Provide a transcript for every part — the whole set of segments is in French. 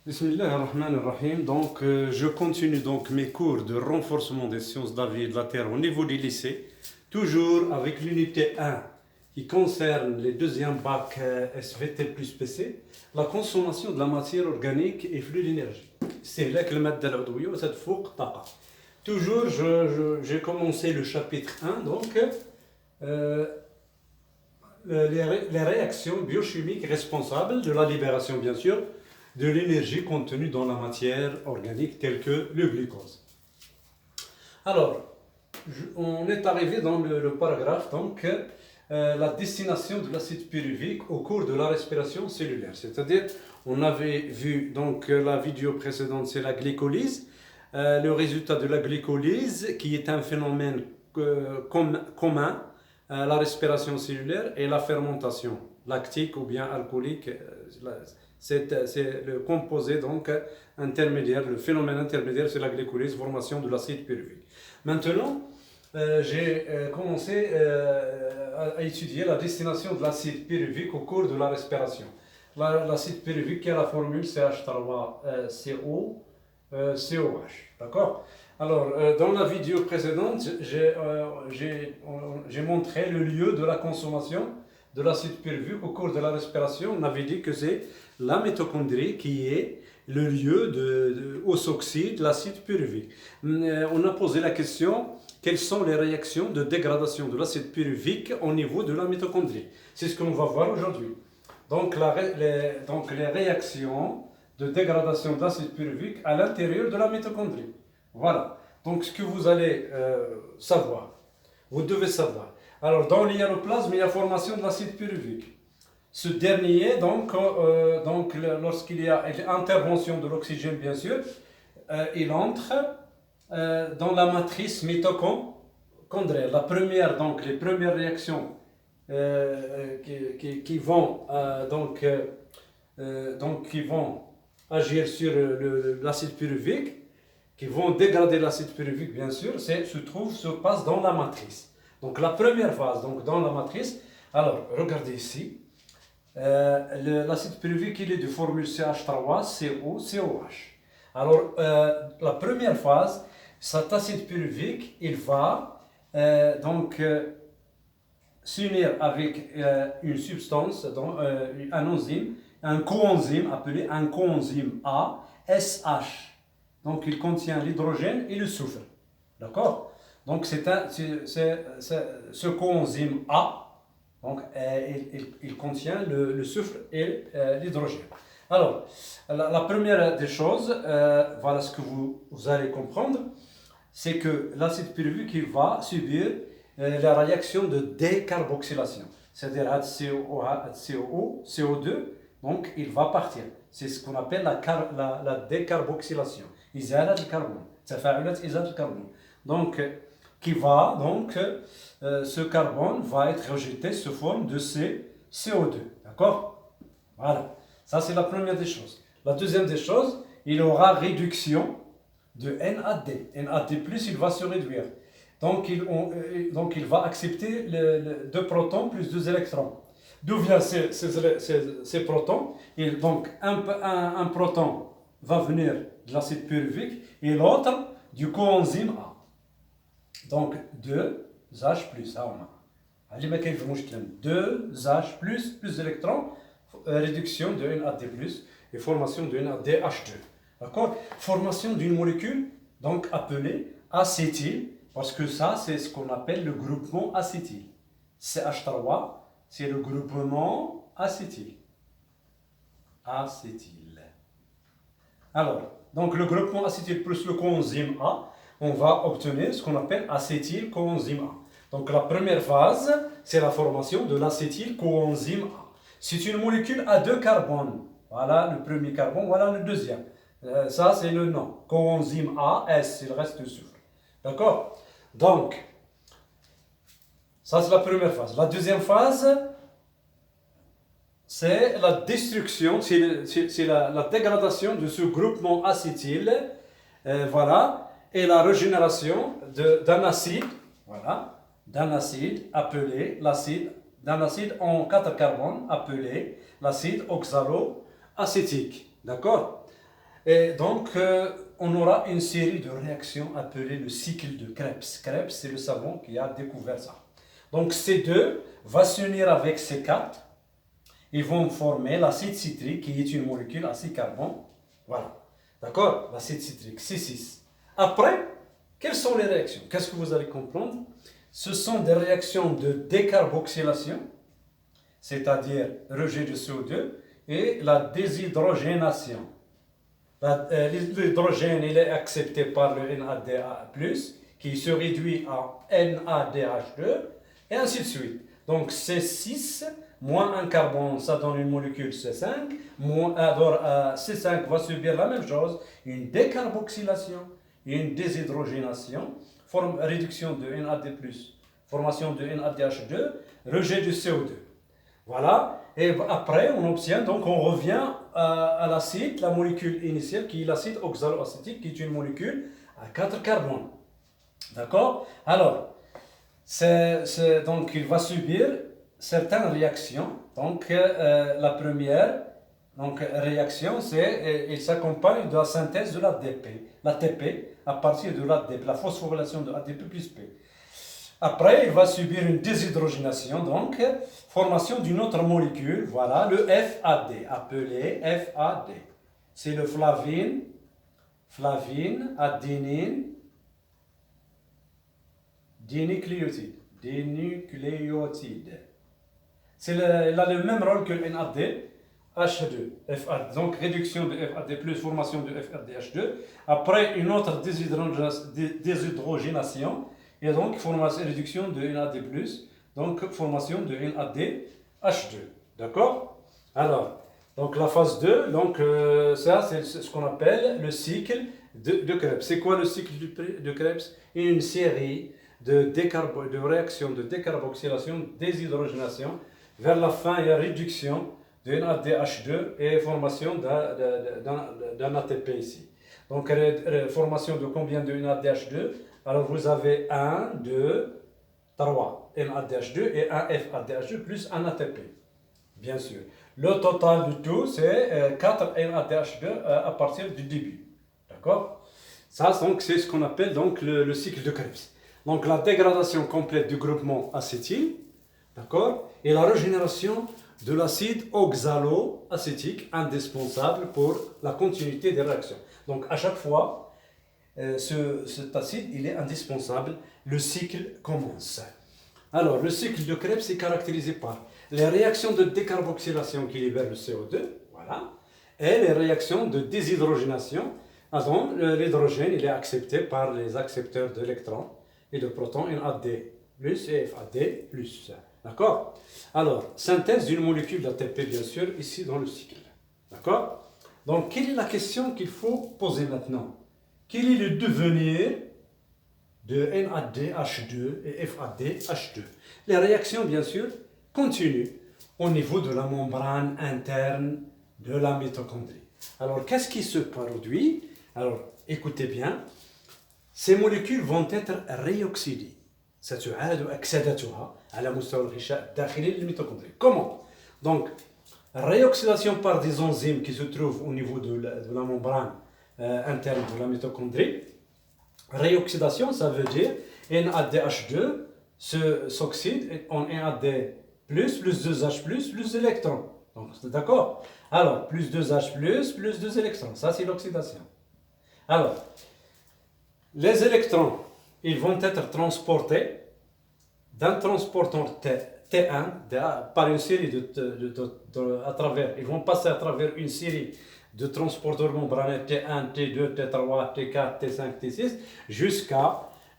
Bismillah ar-Rahman ar-Rahim. Donc, je continue donc mes cours de renforcement des sciences de la vie et de la terre au niveau des lycées, toujours avec l'unité 1 qui concerne les deuxièmes bacs SVT plus PC, la consommation de la matière organique et flux d'énergie. C'est là que le maths de l'Audouyo, ça te faut toujours, j'ai commencé le chapitre 1, donc les réactions biochimiques responsables de la libération, bien sûr, de l'énergie contenue dans la matière organique telle que le glucose. Alors, on est arrivé dans le paragraphe, donc, la destination de l'acide pyruvique au cours de la respiration cellulaire. C'est-à-dire, on avait vu, donc, la vidéo précédente, c'est la glycolyse. Le résultat de la glycolyse, qui est un phénomène commun à la respiration cellulaire, et la fermentation lactique ou bien alcoolique. C'est le composé donc intermédiaire, le phénomène intermédiaire, c'est la glycolyse, formation de l'acide pyruvique. Maintenant, j'ai commencé à étudier la destination de l'acide pyruvique au cours de la respiration. L'acide pyruvique qui a la formule CH3CO COH, d'accord? Alors, dans la vidéo précédente, j'ai montré le lieu de la consommation de l'acide pyruvique au cours de la respiration. On avait dit que c'est la mitochondrie qui est le lieu aux oxydes de l'acide pyruvique. On a posé la question, quelles sont les réactions de dégradation de l'acide pyruvique au niveau de la mitochondrie? C'est ce qu'on va voir aujourd'hui. Donc, les réactions de dégradation de l'acide pyruvique à l'intérieur de la mitochondrie. Voilà. Donc, ce que vous allez savoir, vous devez savoir. Alors, dans l'hiéroplasme, il y a formation de l'acide pyruvique. Ce dernier, donc lorsqu'il y a intervention de l'oxygène, bien sûr, il entre dans la matrice mitochondriale. Les premières réactions qui vont agir sur l'acide pyruvique, qui vont dégrader l'acide pyruvique, bien sûr, se passe dans la matrice. Donc la première phase, donc dans la matrice. Alors, regardez ici. L'acide pyruvique, il est de formule CH3COCOH. Alors, la première phase, cet acide pyruvique, il va s'unir avec une substance, un enzyme, un coenzyme appelé un coenzyme A, SH. Donc, il contient l'hydrogène et le soufre. D'accord? Donc, ce coenzyme A, donc, il contient le soufre et l'hydrogène. Alors, la première des choses, voilà ce que vous allez comprendre, c'est que l'acide pyruvique, il va subir la réaction de décarboxylation. C'est-à-dire HCO, CO2, donc il va partir. C'est ce qu'on appelle la décarboxylation. إزالة الكربون. تفاعلات إزالة الكربون. Donc, ce carbone va être rejeté sous forme de CO2. D'accord? Voilà. Ça, c'est la première des choses. La deuxième des choses, il aura réduction de NAD. NAD+, il va se réduire. Donc, il va accepter 2 protons plus 2 électrons. D'où viennent ces protons? Donc, un proton va venir de l'acide pyruvique et l'autre du coenzyme A. Donc 2H+, 2H+, plus électrons, réduction de NAD+, et formation de NADH2. D'accord? Formation d'une molécule, donc appelée acétyl, parce que ça, c'est ce qu'on appelle le groupement acétyl. CH3, c'est le groupement acétyl. Alors, donc le groupement acétyl plus le coenzyme A, on va obtenir ce qu'on appelle acétylcoenzyme A. Donc la première phase, c'est la formation de l'acétylcoenzyme A. C'est une molécule à 2 carbones. Voilà le premier carbone, voilà le deuxième. Ça, c'est le nom. Coenzyme A, S, c'est le reste du soufre. D'accord? Donc, ça c'est la première phase. La deuxième phase, c'est la destruction, c'est la dégradation de ce groupement acétyl, voilà, et la régénération d'un acide, voilà, d'un acide appelé d'un acide en 4 carbones appelé l'acide oxaloacétique, d'accord? Et donc, on aura une série de réactions appelées le cycle de Krebs. Krebs, c'est le savant qui a découvert ça. Donc, C2 va s'unir avec C4. Ils vont former l'acide citrique, qui est une molécule acide carbone. Voilà. D'accord? L'acide citrique, C6. Après, quelles sont les réactions? Qu'est-ce que vous allez comprendre? Ce sont des réactions de décarboxylation, c'est-à-dire rejet de CO2, et la déshydrogénation. L'hydrogène il est accepté par le NADH+, qui se réduit à NADH2, et ainsi de suite. Donc C6 moins un carbone, ça donne une molécule C5. Alors C5 va subir la même chose, une décarboxylation, une déshydrogénation, réduction de NAD+, formation de NADH2, rejet du CO2. Voilà, et après on obtient, donc on revient à l'acide, la molécule initiale qui est l'acide oxaloacétique, qui est une molécule à 4 carbones. D'accord? Alors, donc il va subir certaines réactions. Donc la première réaction, il s'accompagne de la synthèse de l'ATP à partir de l'ADP, la phosphorylation de ADP plus P. Après, il va subir une déshydrogénation, donc formation d'une autre molécule, voilà, le FAD, appelé FAD. C'est le flavine, adénine, dinucléotide. Il a le même rôle que le NAD, H2, FAD. Donc réduction de FAD plus formation de FADH2. Après, une autre déshydrogénation. Et donc, réduction de NAD+, donc formation de NADH2. D'accord? Alors, donc la phase 2, donc ça c'est ce qu'on appelle le cycle de Krebs. C'est quoi le cycle de Krebs? Une série de réactions de décarboxylation, déshydrogénation. Vers la fin, il y a réduction de NADH2 et formation d'un ATP ici. Donc, formation de combien de NADH2? Alors, vous avez 1, 2, 3 NADH2 et un FADH2 plus un ATP, bien sûr. Le total du tout, c'est 4 NADH2 à partir du début. D'accord? Ça, donc, c'est ce qu'on appelle donc, le cycle de Krebs. Donc, la dégradation complète du groupement acétyl, d'accord? Et la régénération de l'acide oxaloacétique, indispensable pour la continuité des réactions. Donc, à chaque fois, cet acide, il est indispensable, le cycle commence. Alors, le cycle de Krebs est caractérisé par les réactions de décarboxylation qui libèrent le CO2, voilà, et les réactions de déshydrogénation. Donc, l'hydrogène, il est accepté par les accepteurs d'électrons et de protons, NAD+, et FAD+. D'accord? Alors, synthèse d'une molécule d'ATP, bien sûr, ici dans le cycle. D'accord? Donc, quelle est la question qu'il faut poser maintenant? Quel est le devenir de NADH2 et FADH2? Les réactions, bien sûr, continuent au niveau de la membrane interne de la mitochondrie. Alors, qu'est-ce qui se produit? Alors, écoutez bien, ces molécules vont être réoxydées. ستعاد أكسدتها على مستوى الغشاء الداخلي للميتوكوندريه. Comment? Donc, réoxydation par des enzymes qui se trouvent au niveau de la membrane interne de la mitochondrie. Réoxydation, ça veut dire NADH2 s'oxyde en NAD+, plus 2H+, plus d'électrons. Donc, d'accord? Alors, plus 2H+, plus 2 électrons. Ça, c'est l'oxydation. Alors, les électrons, ils vont être transportés d'un transporteur T1 par une série à travers, ils vont passer à travers une série de transporteurs membraneux T1, T2, T3, T4, T5, T6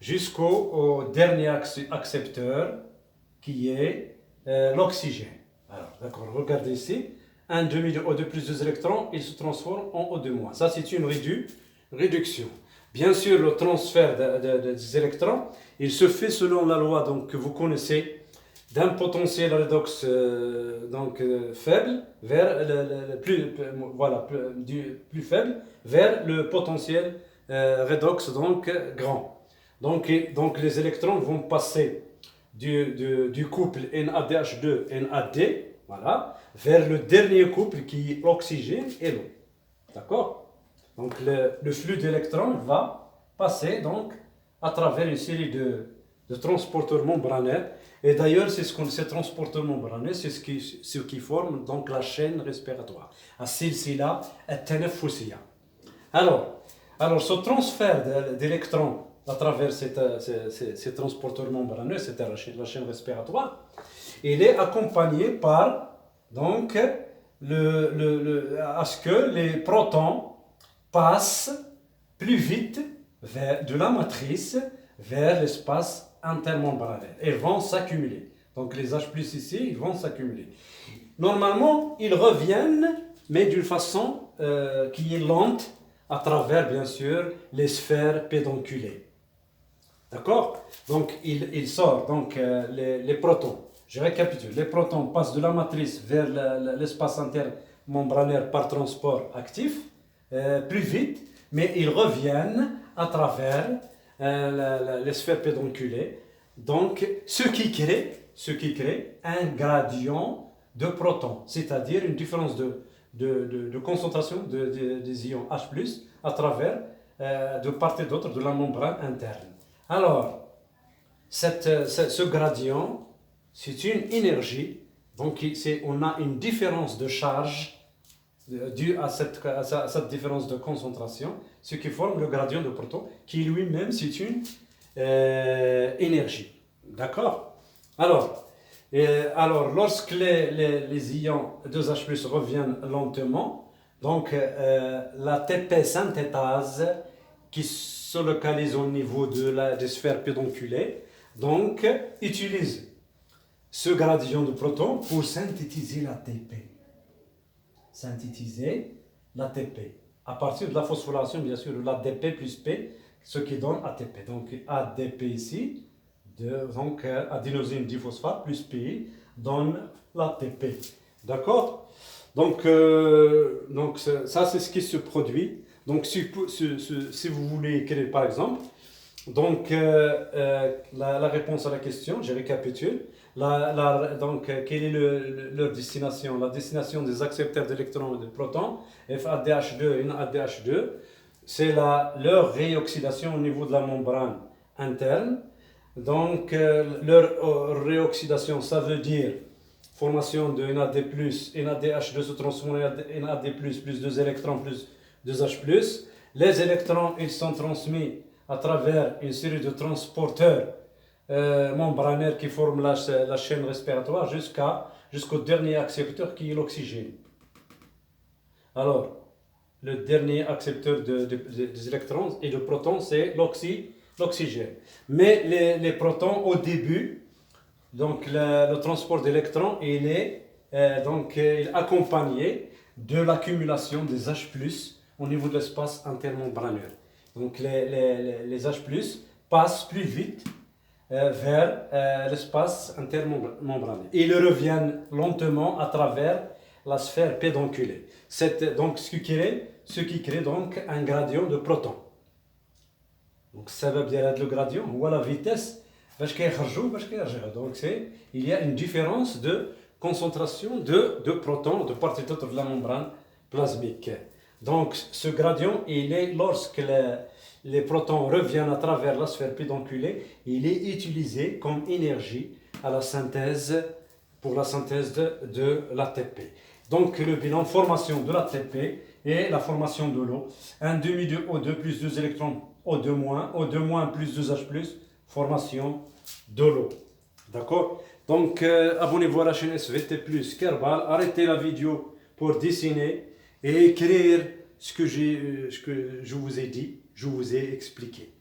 jusqu'au dernier accepteur qui est l'oxygène. Alors, d'accord, regardez ici, un demi de O2 plus 2 électrons, il se transforme en O2-. Ça, c'est une réduction. Bien sûr, le transfert des électrons, il se fait selon la loi donc, que vous connaissez, d'un potentiel redox faible vers le plus faible vers le potentiel redox donc grand. Donc les électrons vont passer du couple NADH2-NAD, voilà, vers le dernier couple qui est oxygène et l'eau. D'accord? Donc le flux d'électrons va passer donc à travers une série de transporteurs membranaires. Et d'ailleurs, c'est ces transporteurs membranaires, c'est ce qui forme donc la chaîne respiratoire. السلسلة التنفسية. Alors, ce transfert d'électrons à travers ces transporteurs membraneux, c'est la chaîne respiratoire, il est accompagné par donc à ce que les protons passent plus vite de la matrice vers l'espace intermembranaire et vont s'accumuler. Donc les H+ ici, ils vont s'accumuler. Normalement, ils reviennent, mais d'une façon qui est lente, à travers bien sûr les sphères pédonculées. D'accord? Donc il sort donc les protons. Je récapitule. Les protons passent de la matrice vers l'espace intermembranaire par transport actif, plus vite, mais ils reviennent à travers les sphères pédonculées. Donc, ce qui crée un gradient de protons, c'est-à-dire une différence de concentration des ions H+, à travers de part et d'autre de la membrane interne. Alors, ce gradient, c'est une énergie, donc on a une différence de charge due à cette différence de concentration, ce qui forme le gradient de protons, qui lui-même c'est une énergie. D'accord? Alors, lorsque les ions 2H+ reviennent lentement, donc la TP synthétase qui se localise au niveau des sphères pédonculées, donc utilise ce gradient de protons pour synthétiser l'ATP. Synthétiser l'ATP. À partir de la phosphorylation, bien sûr, de l'ADP plus P, ce qui donne ATP. Donc ADP ici, donc adénosine diphosphate plus PI donne l'ATP. D'accord? Donc ça c'est ce qui se produit. Donc si vous voulez écrire par exemple, donc la réponse à la question, je récapitule. Donc quelle est leur destination? La destination des accepteurs d'électrons et de protons, FADH2 et NADH2, c'est leur réoxydation au niveau de la membrane interne. Donc leur réoxydation, ça veut dire formation de NAD+, NADH2 se transforme en NAD+, plus 2 électrons plus 2H+. Les électrons, ils sont transmis à travers une série de transporteurs membranaires qui forment la chaîne respiratoire jusqu'au dernier accepteur qui est l'oxygène. Alors, le dernier accepteur des électrons et de protons, c'est l'oxygène. Mais les protons, au début, donc le transport d'électrons, il est accompagné de l'accumulation des H+ au niveau de l'espace intermembranaire. Donc les H+ passent plus vite vers l'espace intermembranaire. Ils reviennent lentement à travers la sphère pédonculée. C'est donc ce qui crée donc un gradient de protons. Donc ça veut dire le gradient ou la vitesse. Donc il y a une différence de concentration de protons de part et d'autre de la membrane plasmique. Donc ce gradient, il est lorsque les protons reviennent à travers la sphère pédonculée, il est utilisé comme énergie à la synthèse, pour la synthèse de l'ATP. Donc le bilan formation de l'ATP et la formation de l'eau. Un demi de O2 plus 2 électrons O2-, O2- plus 2H+, formation de l'eau. D'accord? Donc abonnez-vous à la chaîne SVT Plus Kerbal, arrêtez la vidéo pour dessiner et écrire ce que je vous ai dit, je vous ai expliqué.